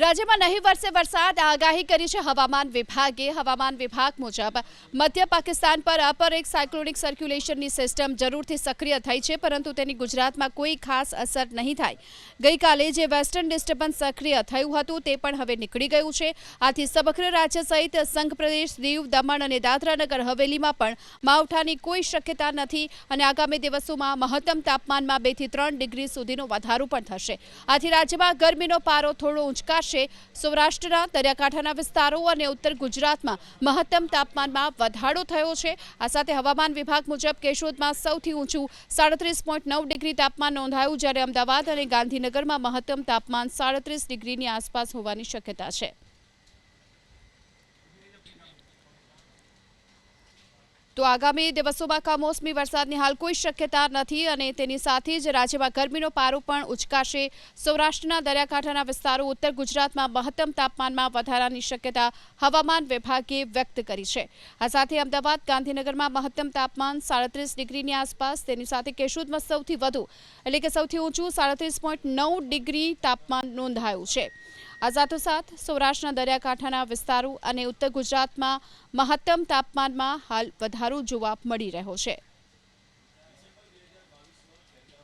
રાજ્યમાં નહીં વરસે વરસાદ આગાહી કરી છે હવામાન વિભાગે। હવામાન વિભાગ મુજબ મધ્ય પાકિસ્તાન પર અપર એક સાયક્લોનિક સર્ક્યુલેશનની સિસ્ટમ જરૂરથી સક્રિય થઈ છે, પરંતુ તેની ગુજરાતમાં કોઈ ખાસ અસર નહીં થાય। ગઈકાલે જે વેસ્ટર્ન ડિસ્ટર્બન્સ સક્રિય થયું હતું તે પણ હવે નીકળી ગયું છે। આથી સમગ્ર રાજ્ય સહિત સંઘ પ્રદેશ, દીવ, દમણ અને દાદરા નગર હવેલીમાં પણ માવઠાની કોઈ શક્યતા નથી અને આગામી દિવસોમાં મહત્તમ તાપમાનમાં 2 થી 3 ડિગ્રી સુધીનો વધારો પણ થશે। આથી રાજ્યમાં ગરમીનો પારો થોડો ઊંચકાશે। સૌરાષ્ટ્રના દરિયાકાંઠાના વિસ્તારો અને ઉત્તર ગુજરાતમાં મહત્તમ તાપમાનમાં વધારો થયો છે। આ સાથે હવામાન વિભાગ મુજબ કેશોદમાં સૌથી ઊંચું 37.9 ડિગ્રી તાપમાન નોંધાયું, જ્યારે અમદાવાદ અને ગાંધીનગરમાં મહત્તમ તાપમાન 37 ડિગ્રીની આસપાસ હોવાની શક્યતા છે। તો આગામી દિવસોમાં કમોસમી વરસાદની હાલ કોઈ શક્યતા નથી અને તેની સાથે જ રાજ્યમાં ગરમીનો પારો પણ ઉચકાશે। સૌરાષ્ટ્રના દરિયાકાંઠાના વિસ્તારો, ઉત્તર ગુજરાતમાં મહત્તમ તાપમાનમાં વધારાની શક્યતા હવામાન વિભાગે વ્યક્ત કરી છે। આ સાથે અમદાવાદ, ગાંધીનગરમાં મહત્તમ તાપમાન 37 ડિગ્રીની આસપાસ, તેની સાથે કેશોદમાં સૌથી વધુ એટલે કે સૌથી ઊંચું 37.9 ડિગ્રી તાપમાન નોંધાયું છે। આ સાથોસાથ સૌરાષ્ટ્રના દરિયાકાંઠાના વિસ્તારો અને ઉત્તર ગુજરાતમાં મહત્તમ તાપમાનમાં હાલ વધારો જોવા મળી રહ્યો છે।